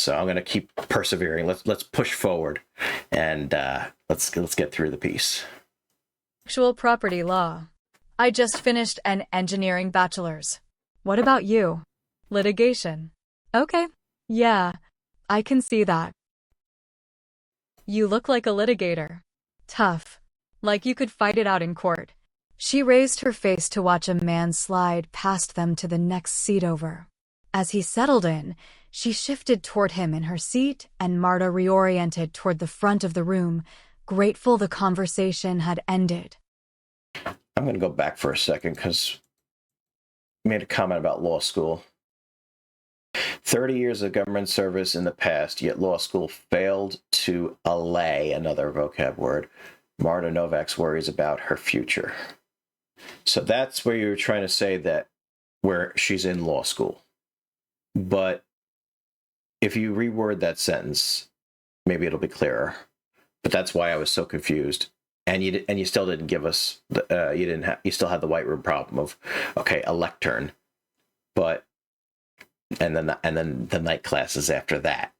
So I'm going to keep persevering. Let's push forward, and let's get through the piece. Intellectual property law. I just finished an engineering bachelor's. What about you? Litigation. Okay. Yeah, I can see that. You look like a litigator. Tough. Like you could fight it out in court. She raised her face to watch a man slide past them to the next seat over. As he settled in, she shifted toward him in her seat, and Marta reoriented toward the front of the room, grateful the conversation had ended. I'm going to go back for a second because I made a comment about law school. 30 years of government service in the past, yet law school failed to allay, another vocab word, Marta Novak's worries about her future. So that's where you're trying to say that where she's in law school. But if you reword that sentence, maybe it'll be clearer. But that's why I was so confused. And you still didn't give us you still had the white room problem of, okay, a lectern, but and then the night classes after that.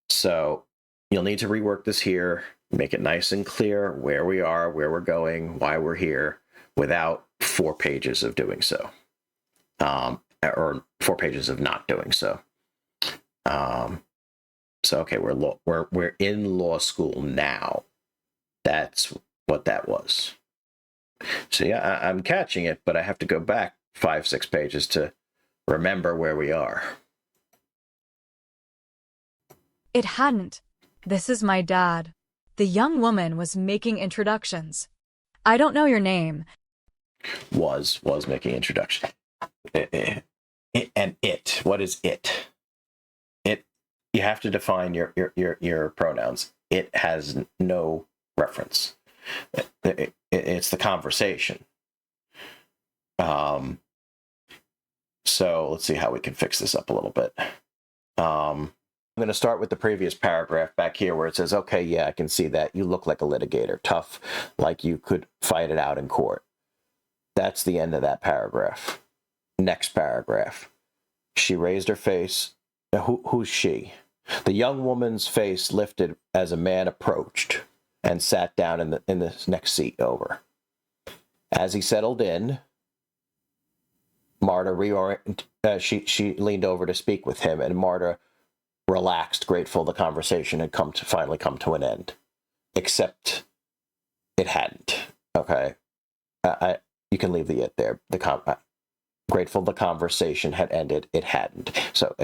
So you'll need to rework this here, make it nice and clear where we are, where we're going, why we're here, without 4 pages of doing so, or 4 pages of not doing so. So okay, we're in law school now. That's what that was. So yeah, I'm catching it, but I have to go back 5-6 pages to remember where we are. It hadn't. This is my dad. The young woman was making introductions. I don't know your name. Was making introduction. And it. What is it? It. You have to define your pronouns. It has no reference. It's the conversation. So let's see how we can fix this up a little bit. I'm going to start with the previous paragraph back here where it says, okay, yeah, I can see that. You look like a litigator. Tough, like you could fight it out in court. That's the end of that paragraph. Next paragraph. She raised her face. Who's she? The young woman's face lifted as a man approached and sat down in the next seat over. As he settled in, Marta she leaned over to speak with him, and Marta relaxed, grateful the conversation had finally come to an end. Except it hadn't. Okay, you can leave the it there. Grateful the conversation had ended. It hadn't. So,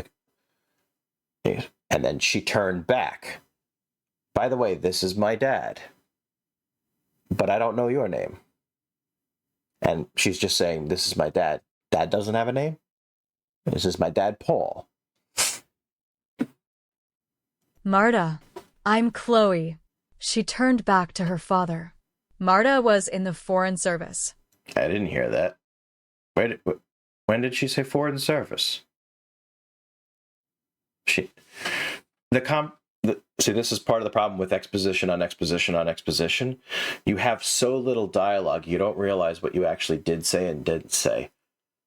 and then she turned back. By the way, this is my dad, but I don't know your name. And she's just saying, this is my dad. Dad doesn't have a name? This is my dad, Paul. Marta, I'm Chloe. She turned back to her father. Marta was in the Foreign Service. I didn't hear that. When did she say Foreign Service? See, this is part of the problem with exposition on exposition on exposition. You have so little dialogue, you don't realize what you actually did say and didn't say.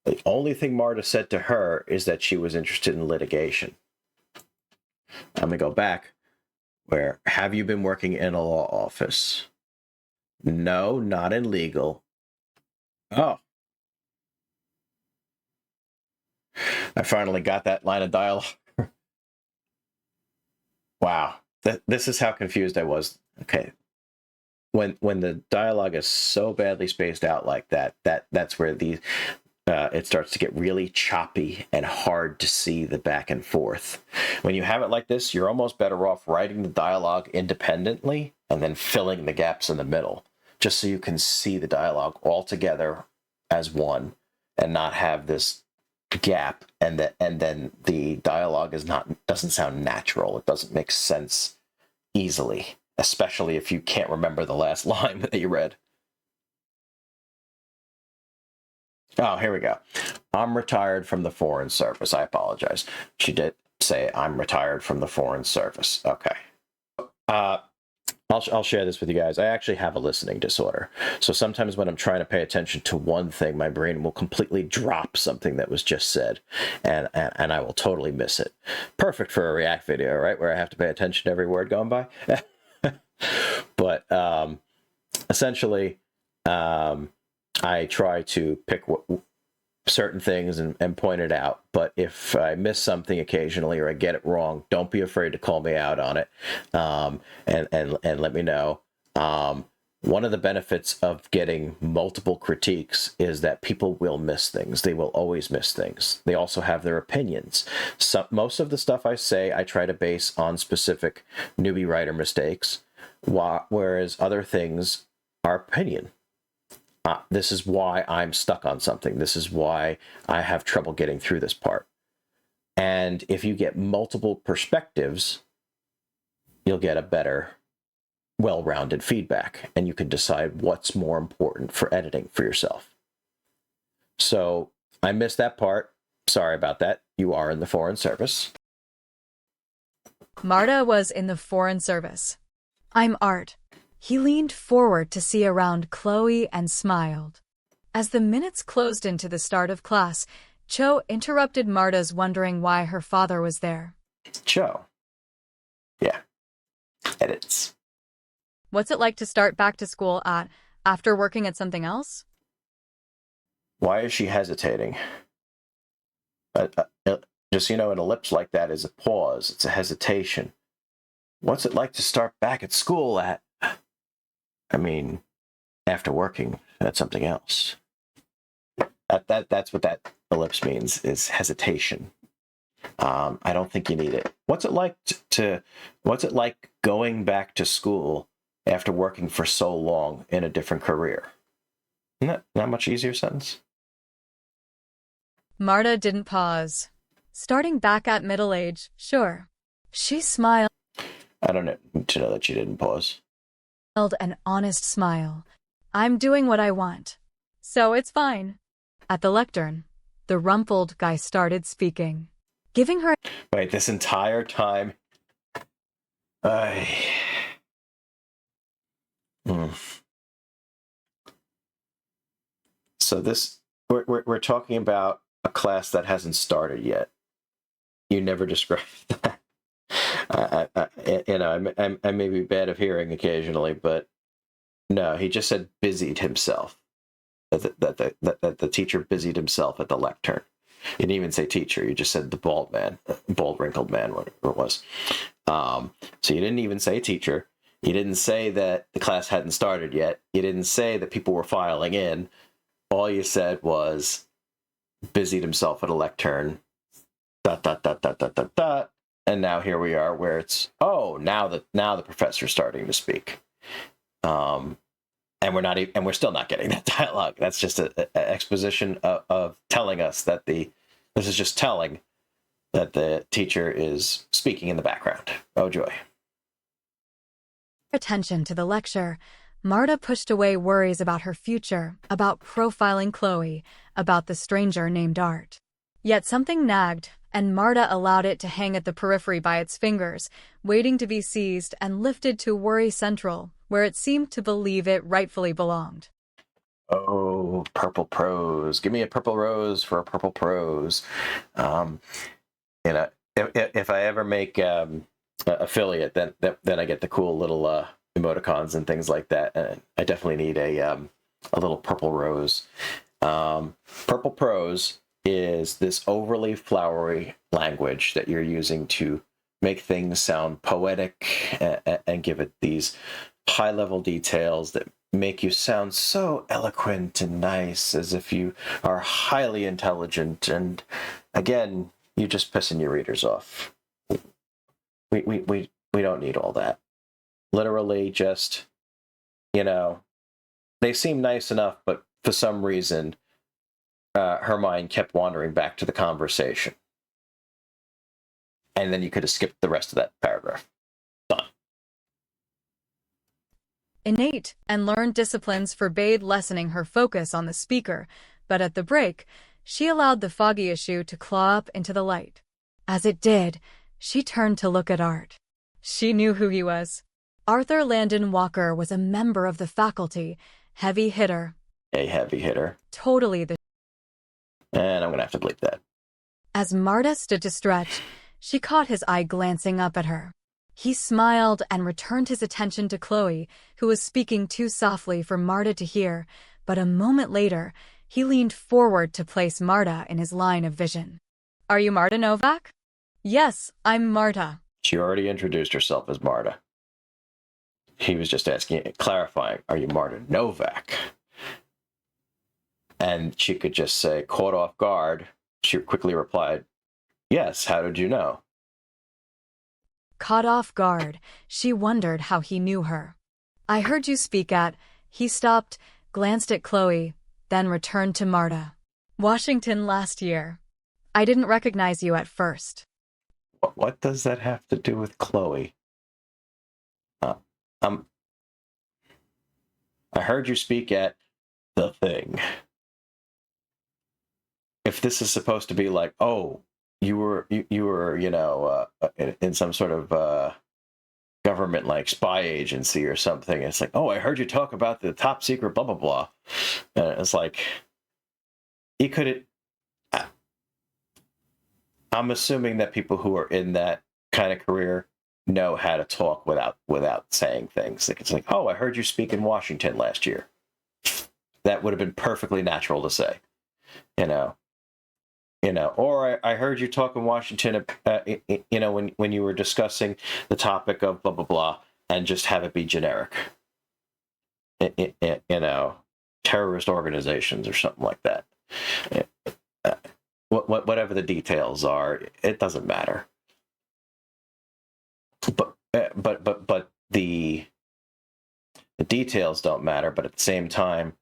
The only thing Marta said to her is that she was interested in litigation. I'm going to go back. Where, have you been working in a law office? No, not in legal. Oh. I finally got that line of dialogue. Wow. This is how confused I was. Okay. When the dialogue is so badly spaced out like that's where it starts to get really choppy and hard to see the back and forth. When you have it like this, you're almost better off writing the dialogue independently and then filling the gaps in the middle, just so you can see the dialogue all together as one and not have this gap and then the dialogue doesn't sound natural. It doesn't make sense easily, especially if you can't remember the last line that you read. Oh, here we go. I'm retired from the Foreign Service. I apologize. She did say I'm retired from the Foreign Service. Okay. I'll share this with you guys. I actually have a listening disorder. So sometimes when I'm trying to pay attention to one thing, my brain will completely drop something that was just said, and I will totally miss it. Perfect for a React video, right? Where I have to pay attention to every word going by. But essentially, I try to pick certain things and point it out. But if I miss something occasionally or I get it wrong, don't be afraid to call me out on it, and let me know. One of the benefits of getting multiple critiques is that people will miss things. They will always miss things. They also have their opinions. Most of the stuff I say, I try to base on specific newbie writer mistakes, whereas other things are opinion. This is why I'm stuck on something. This is why I have trouble getting through this part. And if you get multiple perspectives, you'll get a better, well-rounded feedback, and you can decide what's more important for editing for yourself. So I missed that part. Sorry about that. You are in the Foreign Service. Marta was in the Foreign Service. I'm Art. He leaned forward to see around Chloe and smiled. As the minutes closed into the start of class, Cho interrupted Marta's wondering why her father was there. Cho. Yeah. Edits. What's it like to start back to school after working at something else? Why is she hesitating? Just, an ellipse like that is a pause. It's a hesitation. What's it like to start back at school at? After working at something else. That's what that ellipse means, is hesitation. I don't think you need it. What's it like what's it like going back to school after working for so long in a different career? Isn't that not much easier sentence? Marta didn't pause. Starting back at middle age, sure. She smiled. I don't need to know that she didn't pause. An honest smile. I'm doing what I want. So it's fine. At the lectern, the rumpled guy started speaking, giving her... Wait, this entire time... So this... We're talking about a class that hasn't started yet. You never described that. I may be bad of hearing occasionally, but no, he just said busied himself. That the teacher busied himself at the lectern. You didn't even say teacher. You just said the bald wrinkled man, whatever it was. So you didn't even say teacher. You didn't say that the class hadn't started yet. You didn't say that people were filing in. All you said was busied himself at a lectern. ... And now here we are, where it's now the professor's starting to speak, and we're still not getting that dialogue. That's just an exposition of telling us that this is just telling that the teacher is speaking in the background. Oh joy! Attention to the lecture. Marta pushed away worries about her future, about profiling Chloe, about the stranger named Art. Yet something nagged, and Marta allowed it to hang at the periphery by its fingers, waiting to be seized and lifted to worry central, where it seemed to believe it rightfully belonged. Oh, purple prose. Give me a purple rose for a purple prose. If I ever make affiliate, then I get the cool little emoticons and things like that. I definitely need a little purple rose. Purple prose is this overly flowery language that you're using to make things sound poetic and give it these high-level details that make you sound so eloquent and nice, as if you are highly intelligent. And again, you're just pissing your readers off. We don't need all that. Literally just, they seem nice enough, but for some reason, her mind kept wandering back to the conversation. And then you could have skipped the rest of that paragraph. Done. Innate and learned disciplines forbade lessening her focus on the speaker, but at the break, she allowed the foggy issue to claw up into the light. As it did, she turned to look at Art. She knew who he was. Arthur Landon Walker was a member of the faculty, heavy hitter. A heavy hitter. Totally the. And I'm going to have to bleep that. As Marta stood to stretch, she caught his eye glancing up at her. He smiled and returned his attention to Chloe, who was speaking too softly for Marta to hear, but a moment later, he leaned forward to place Marta in his line of vision. Are you Marta Novak? Yes, I'm Marta. She already introduced herself as Marta. He was just asking, clarifying, are you Marta Novak? And she could just say, caught off guard. She quickly replied, yes, how did you know? Caught off guard, she wondered how he knew her. I heard you speak at. He stopped, glanced at Chloe, then returned to Marta. Washington last year. I didn't recognize you at first. What does that have to do with Chloe? I heard you speak at the thing. If this is supposed to be like, oh, you were, in some sort of government like spy agency or something. It's like, oh, I heard you talk about the top secret blah blah blah. And it's like, he could. I'm assuming that people who are in that kind of career know how to talk without saying things. Like, it's like, oh, I heard you speak in Washington last year. That would have been perfectly natural to say, or I heard you talk in Washington, when you were discussing the topic of blah, blah, blah, and just have it be generic, terrorist organizations or something like that. Whatever the details are, it doesn't matter. But the details don't matter. But at the same time,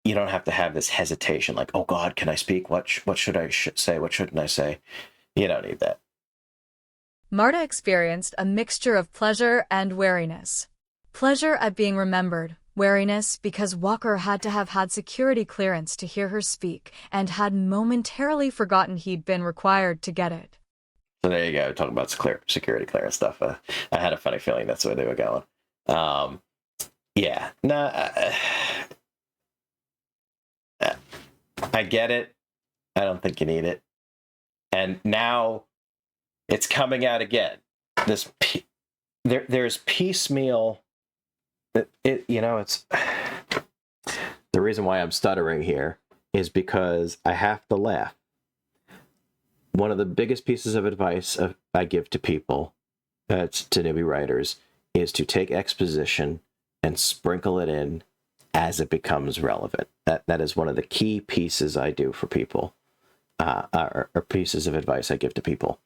you don't have to have this hesitation, like, oh God, can I speak? What should I say? What shouldn't I say? You don't need that. Marta experienced a mixture of pleasure and wariness. Pleasure at being remembered, wariness because Walker had to have had security clearance to hear her speak and had momentarily forgotten he'd been required to get it. So there you go, talking about security clearance stuff. I had a funny feeling that's where they were going. I get it. I don't think you need it. And now it's coming out again. There's piecemeal. It's the reason why I'm stuttering here is because I have to laugh. One of the biggest pieces of advice I give to people, to newbie writers, is to take exposition and sprinkle it in as it becomes relevant. That is one of the key pieces I do for people, or pieces of advice I give to people.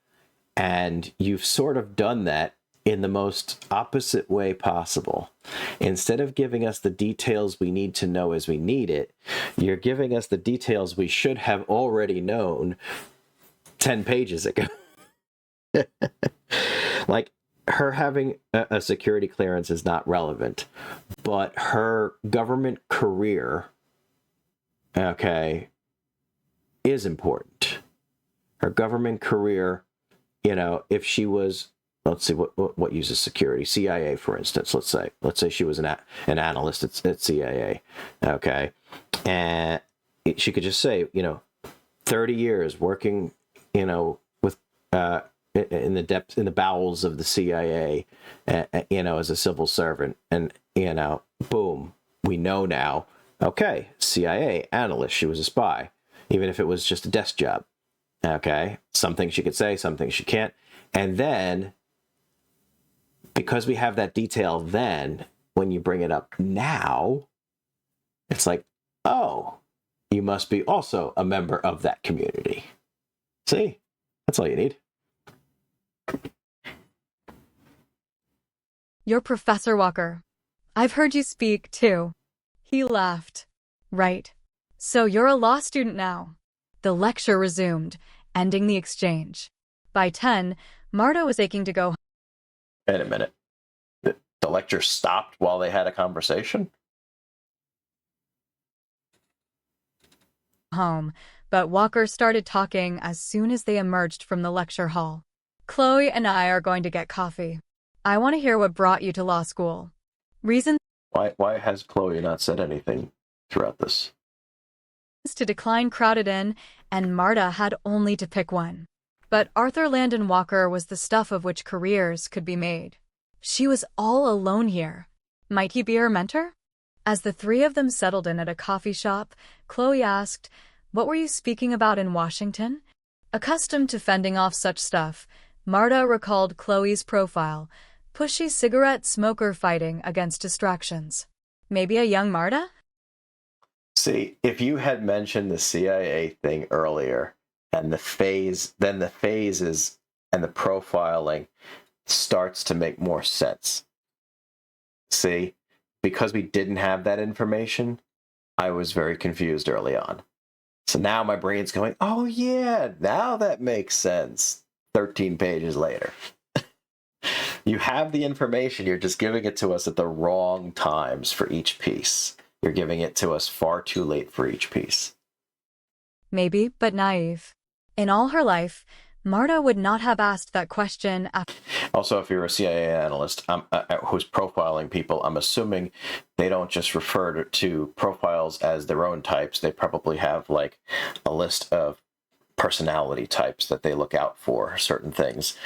And you've sort of done that in the most opposite way possible. Instead of giving us the details we need to know as we need it, you're giving us the details we should have already known 10 pages ago. Like, her having a security clearance is not relevant, but her government career, is important. Her government career, if she was, let's see, what uses security? CIA, for instance, let's say she was an analyst at CIA, and she could just say, 30 years working, with in the bowels of the CIA, as a civil servant, and boom, we know now. Okay, CIA analyst, she was a spy, even if it was just a desk job. Okay, some things she could say, some things she can't, and then because we have that detail, then when you bring it up now, it's like, oh, you must be also a member of that community. See, that's all you need. You're Professor Walker. I've heard you speak, too. He laughed. Right. So you're a law student now. The lecture resumed, ending the exchange. By 10, Marta was aching to go Wait a minute. The lecture stopped while they had a conversation? home, but Walker started talking as soon as they emerged from the lecture hall. Chloe and I are going to get coffee. I want to hear what brought you to law school. Reasons Why has Chloe not said anything throughout this? to decline crowded in, and Marta had only to pick one. But Arthur Landon Walker was the stuff of which careers could be made. She was all alone here. Might he be her mentor? As the three of them settled in at a coffee shop, Chloe asked, "What were you speaking about in Washington?" Accustomed to fending off such stuff, Marta recalled Chloe's profile, pushy cigarette smoker fighting against distractions. Maybe a young Marta? See, if you had mentioned the CIA thing earlier and then the phases and the profiling starts to make more sense. See, because we didn't have that information, I was very confused early on. So now my brain's going, oh yeah, now that makes sense. 13 pages later. You have the information, you're just giving it to us at the wrong times for each piece. You're giving it to us far too late for each piece. Maybe, but naive. In all her life, Marta would not have asked that question after. Also, if you're a CIA analyst who's profiling people, I'm assuming they don't just refer to profiles as their own types. They probably have like a list of personality types that they look out for, certain things,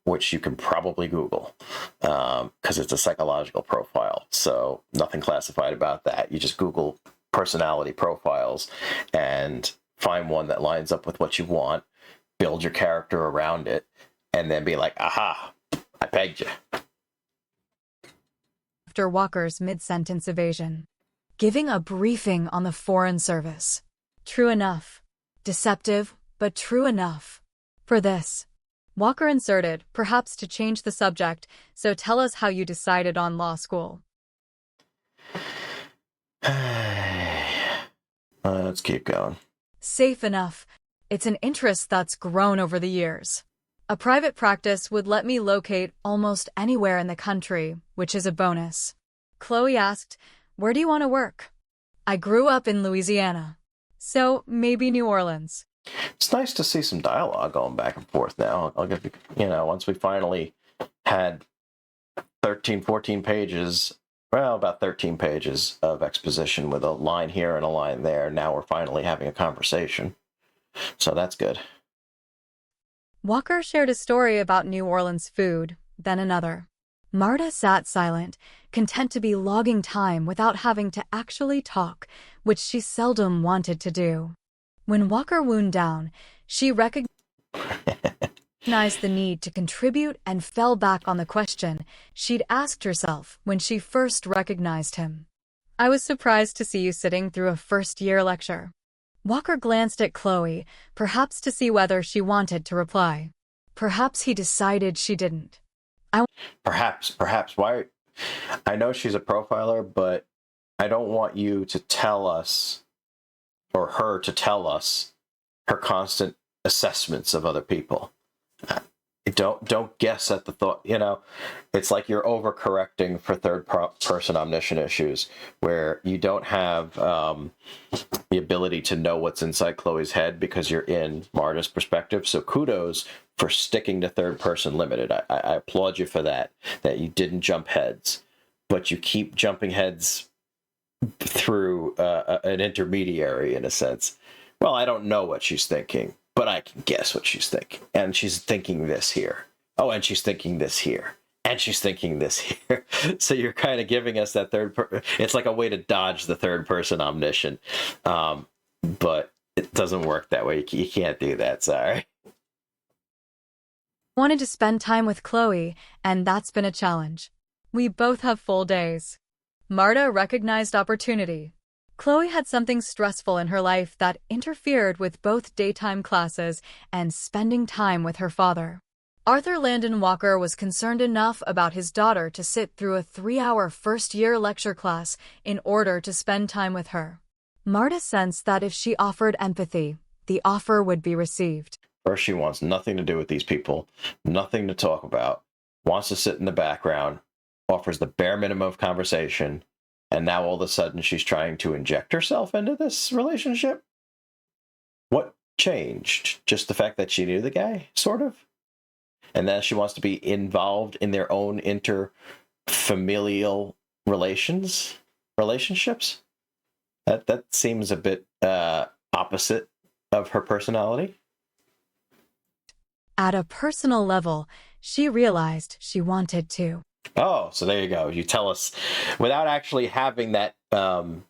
which you can probably Google because it's a psychological profile. So nothing classified about that. You just Google personality profiles and find one that lines up with what you want, build your character around it, and then be like, aha, I pegged you. After Walker's mid-sentence evasion, giving a briefing on the Foreign Service. True enough. Deceptive, but true enough. For this, Walker inserted, perhaps to change the subject, so tell us how you decided on law school. Let's keep going. Safe enough. It's an interest that's grown over the years. A private practice would let me locate almost anywhere in the country, which is a bonus. Chloe asked, "Where do you want to work?" I grew up in Louisiana. So maybe New Orleans. It's nice to see some dialogue going back and forth now. I'll give you, once we finally had 13, 14 pages, well, about 13 pages of exposition with a line here and a line there. Now we're finally having a conversation. So that's good. Walker shared a story about New Orleans food, then another. Marta sat silent, content to be logging time without having to actually talk, which she seldom wanted to do. When Walker wound down, she recognized the need to contribute and fell back on the question she'd asked herself when she first recognized him. I was surprised to see you sitting through a first-year lecture. Walker glanced at Chloe, perhaps to see whether she wanted to reply. Perhaps he decided she didn't. Perhaps. Why? I know she's a profiler, but I don't want you to tell us, or her to tell us, her constant assessments of other people. Don't guess at the thought. It's like you're overcorrecting for third-person omniscient issues, where you don't have the ability to know what's inside Chloe's head because you're in Marta's perspective. So kudos for sticking to third-person limited. I applaud you for that you didn't jump heads, but you keep jumping heads through an intermediary in a sense. Well, I don't know what she's thinking, but I can guess what she's thinking. And she's thinking this here. Oh, and she's thinking this here. And she's thinking this here. So you're kind of giving us that it's like a way to dodge the third person omniscient. But it doesn't work that way. You can't do that, sorry. Wanted to spend time with Chloe, and that's been a challenge. We both have full days. Marta recognized opportunity. Chloe had something stressful in her life that interfered with both daytime classes and spending time with her father. Arthur Landon Walker was concerned enough about his daughter to sit through a 3-hour first-year lecture class in order to spend time with her. Marta sensed that if she offered empathy, the offer would be received. First, she wants nothing to do with these people, nothing to talk about, wants to sit in the background, offers the bare minimum of conversation, and now all of a sudden she's trying to inject herself into this relationship? What changed? Just the fact that she knew the guy, sort of? and then she wants to be involved in their own interfamilial relationships. That seems a bit opposite of her personality. At a personal level, she realized she wanted to. Oh, so there you go. You tell us without actually having that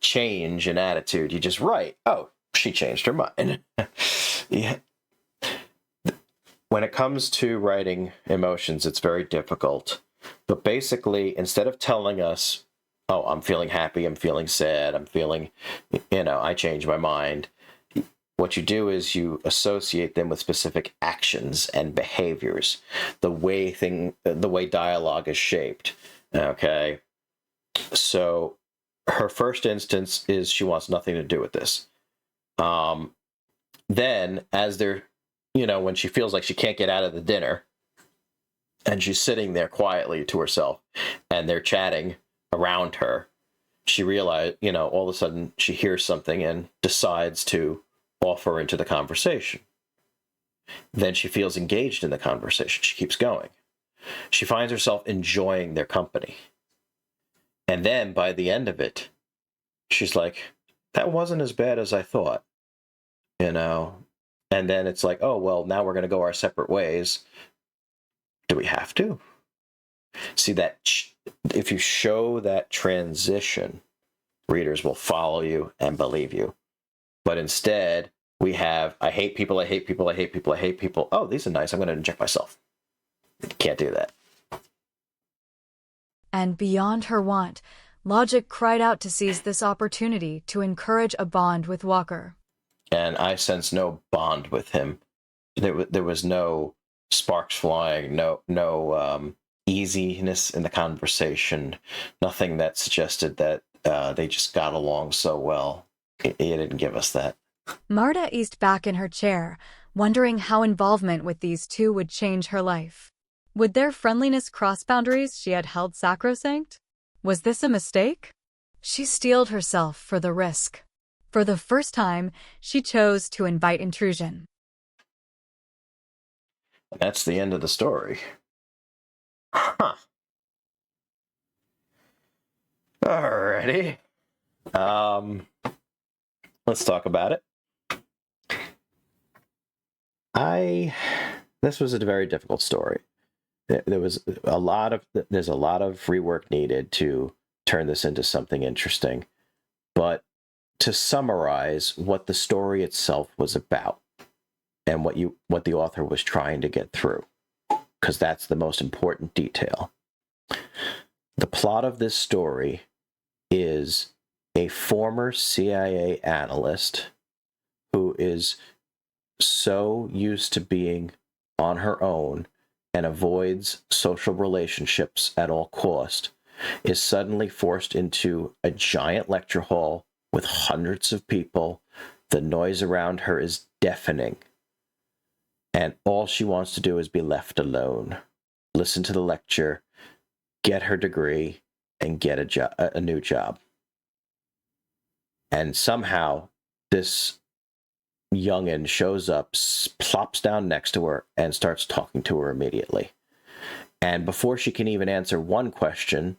change in attitude. You just write, oh, she changed her mind. Yeah. When it comes to writing emotions, it's very difficult. But basically, instead of telling us, oh, I'm feeling happy, I'm feeling sad, I'm feeling, I changed my mind, what you do is you associate them with specific actions and behaviors, the way dialogue is shaped. Okay. So her first instance is she wants nothing to do with this. Then as they're, when she feels like she can't get out of the dinner and she's sitting there quietly to herself and they're chatting around her, she realized, all of a sudden she hears something and decides to offer into the conversation. Then she feels engaged in the conversation. She keeps going. She finds herself enjoying their company. And then by the end of it, she's like, that wasn't as bad as I thought, And then it's like, oh, well, now we're going to go our separate ways. Do we have to? See, that if you show that transition, readers will follow you and believe you. But instead, we have, I hate people, I hate people, I hate people, I hate people. Oh, these are nice. I'm going to inject myself. You can't do that. And beyond her want, logic cried out to seize this opportunity to encourage a bond with Walker. And I sense no bond with him. There was no sparks flying, no easiness in the conversation, nothing that suggested that they just got along so well. It didn't give us that. Marta eased back in her chair, wondering how involvement with these two would change her life. Would their friendliness cross boundaries she had held sacrosanct? Was this a mistake? She steeled herself for the risk. For the first time, she chose to invite intrusion. And that's the end of the story. Huh. Alrighty. Let's talk about it. This was a very difficult story. There's a lot of rework needed to turn this into something interesting. But to summarize what the story itself was about and what the author was trying to get through, because that's the most important detail. The plot of this story is a former CIA analyst who is so used to being on her own and avoids social relationships at all cost, is suddenly forced into a giant lecture hall with hundreds of people. The noise around her is deafening. And all she wants to do is be left alone, listen to the lecture, get her degree, and get a new job. And somehow this youngin shows up, plops down next to her, and starts talking to her immediately. And before she can even answer one question,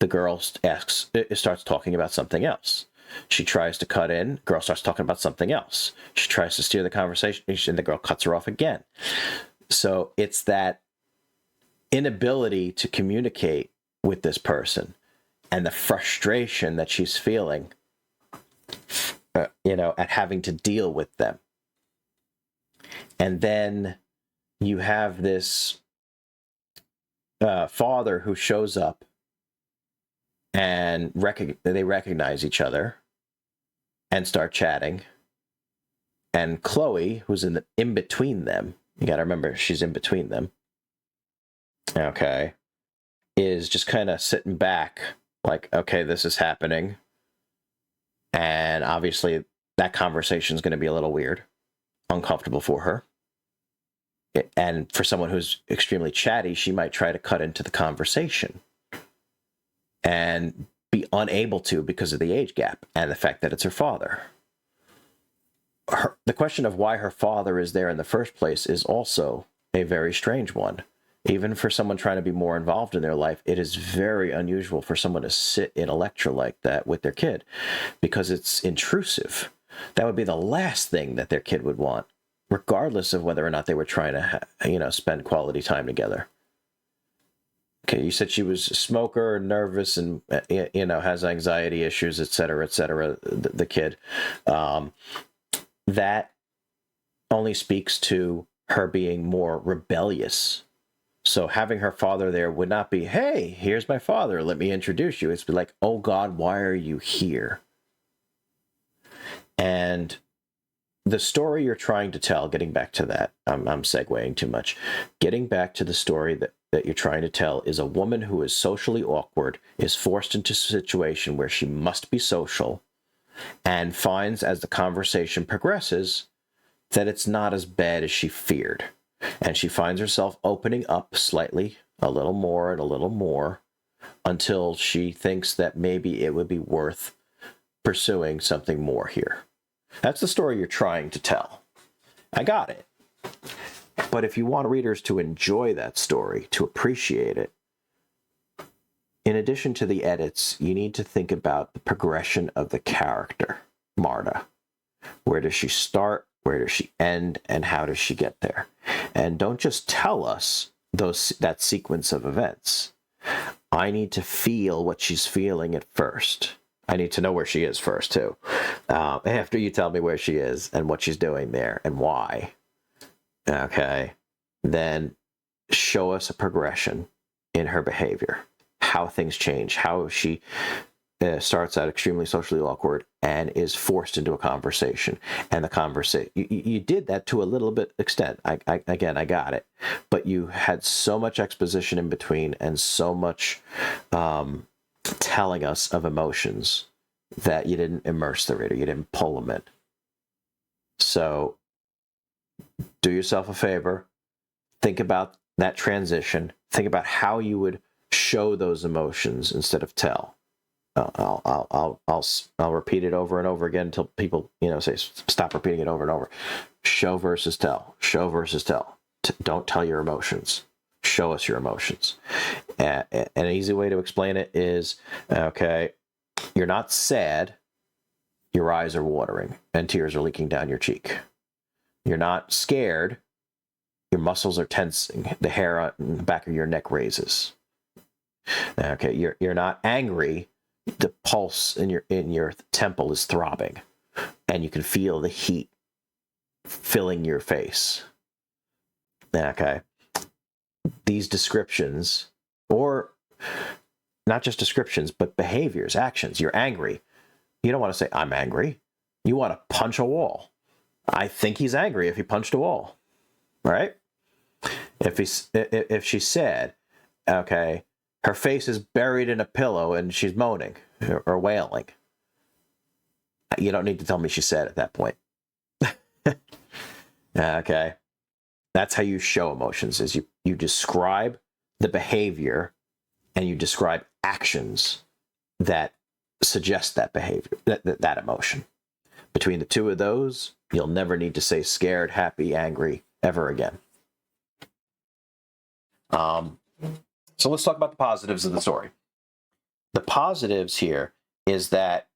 the girl starts talking about something else. She tries to cut in, girl starts talking about something else. She tries to steer the conversation, and the girl cuts her off again. So it's that inability to communicate with this person and the frustration that she's feeling, at having to deal with them. And then you have this father who shows up, and they recognize each other and start chatting. And Chloe, who's in between them, you got to remember she's in between them, okay, is just kind of sitting back like, okay, this is happening. And obviously that conversation is going to be a little weird, uncomfortable for her. And for someone who's extremely chatty, she might try to cut into the conversation and be unable to because of the age gap and the fact that it's her father. The question of why her father is there in the first place is also a very strange one. Even for someone trying to be more involved in their life, it is very unusual for someone to sit in a lecture like that with their kid because it's intrusive. That would be the last thing that their kid would want, regardless of whether or not they were trying to, spend quality time together. Okay, you said she was a smoker, nervous, and has anxiety issues, et cetera, the kid. That only speaks to her being more rebellious. So having her father there would not be, hey, here's my father, let me introduce you. It's be like, oh God, why are you here? And the story you're trying to tell, getting back to that, I'm segueing too much. Getting back to the story that you're trying to tell is a woman who is socially awkward, is forced into a situation where she must be social, and finds as the conversation progresses that it's not as bad as she feared. And she finds herself opening up slightly, a little more and a little more, until she thinks that maybe it would be worth pursuing something more here. That's the story you're trying to tell. I got it. But if you want readers to enjoy that story, to appreciate it, in addition to the edits, you need to think about the progression of the character, Marta. Where does she start? Where does she end? And how does she get there? And don't just tell us that sequence of events. I need to feel what she's feeling at first. I need to know where she is first, too. After you tell me where she is and what she's doing there and why, okay, then show us a progression in her behavior, how things change, how she starts out extremely socially awkward and is forced into a conversation. And the conversation, you did that to a little bit extent. I got it. But you had so much exposition in between and so much telling us of emotions that you didn't immerse the reader. You didn't pull them in. So do yourself a favor. Think about that transition. Think about how you would show those emotions instead of tell. I'll repeat it over and over again until people, say, stop repeating it over and over. Show versus tell. Show versus tell. Don't tell your emotions. Show us your emotions. An easy way to explain it is, okay, you're not sad. Your eyes are watering and tears are leaking down your cheek. You're not scared. Your muscles are tensing. The hair on the back of your neck raises. Okay, you're not angry. The pulse in your temple is throbbing, and you can feel the heat filling your face. Okay, these descriptions, or not just descriptions, but behaviors, actions. You're angry. You don't want to say, I'm angry. You want to punch a wall. I think he's angry if he punched a wall, right? If she's sad, okay, her face is buried in a pillow and she's moaning or wailing. You don't need to tell me she's sad at that point. Okay. That's how you show emotions, is you describe the behavior and you describe actions that suggest that behavior, that emotion. Between the two of those, you'll never need to say scared, happy, angry ever again. So let's talk about the positives of the story. The positives here is that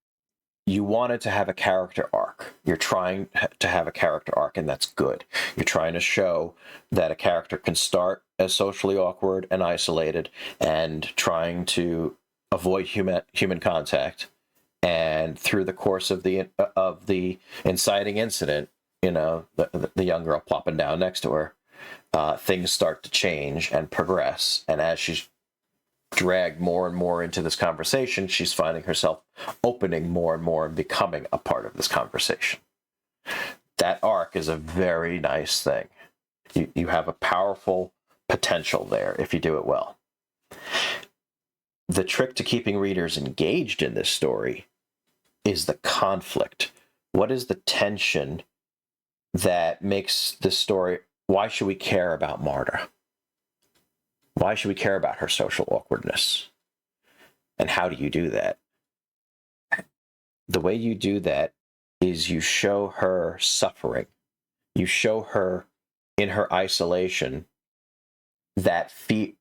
you wanted to have a character arc. You're trying to have a character arc, and that's good. You're trying to show that a character can start as socially awkward and isolated and trying to avoid human contact. And through the course of the inciting incident, the young girl plopping down next to her, things start to change and progress. And as she's dragged more and more into this conversation, she's finding herself opening more and more and becoming a part of this conversation. That arc is a very nice thing. You have a powerful potential there if you do it well. The trick to keeping readers engaged in this story is the conflict. What is the tension that makes this story? Why should we care about Marta? Why should we care about her social awkwardness? And how do you do that? The way you do that is you show her suffering. You show her in her isolation, that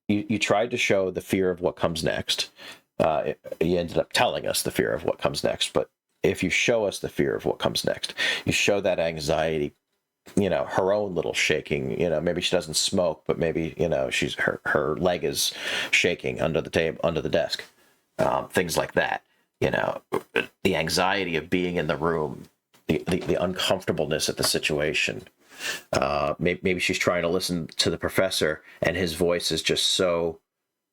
you tried to show the fear of what comes next. You ended up telling us the fear of what comes next, but if you show us the fear of what comes next, you show that anxiety, her own little shaking, maybe she doesn't smoke, but maybe, she's her leg is shaking under the table, under the desk, things like that, the anxiety of being in the room, the uncomfortableness of the situation. Maybe she's trying to listen to the professor and his voice is just so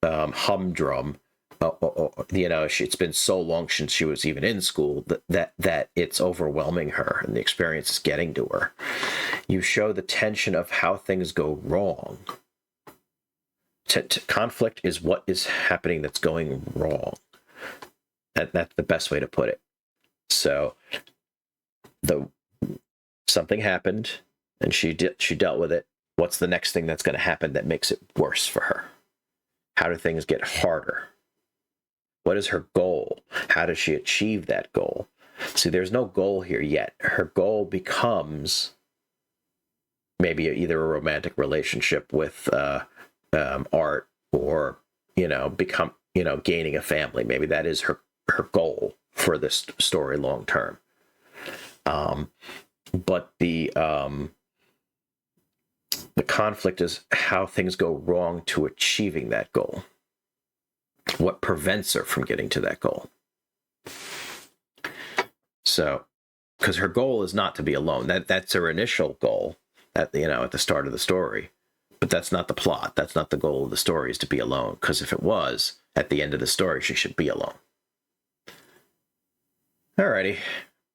humdrum. It's been so long since she was even in school that it's overwhelming her and the experience is getting to her. You show the tension of how things go wrong. Conflict is what is happening that's going wrong. That's the best way to put it. So something happened and she dealt with it. What's the next thing that's going to happen that makes it worse for her? How do things get harder? What is her goal? How does she achieve that goal? See, there's no goal here yet. Her goal becomes maybe either a romantic relationship with Art, or gaining a family. Maybe that is her goal for this story long term. But the conflict is how things go wrong to achieving that goal. What prevents her from getting to that goal? So, because her goal is not to be alone. That's her initial goal at the start of the story. But that's not the plot. That's not the goal of the story, is to be alone. Because if it was, at the end of the story, she should be alone. Alrighty.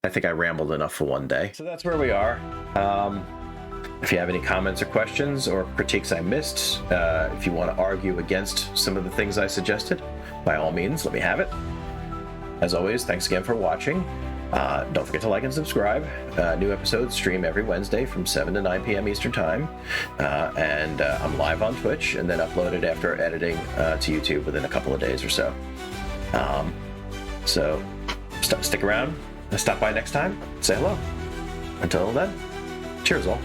I think I rambled enough for one day. So that's where we are. If you have any comments or questions or critiques I missed, if you want to argue against some of the things I suggested, by all means, let me have it. As always, thanks again for watching. Don't forget to like and subscribe. New episodes stream every Wednesday from 7 to 9 p.m. Eastern Time. And I'm live on Twitch and then uploaded after editing to YouTube within a couple of days or so. So stick around. Stop by next time. Say hello. Until then, cheers all.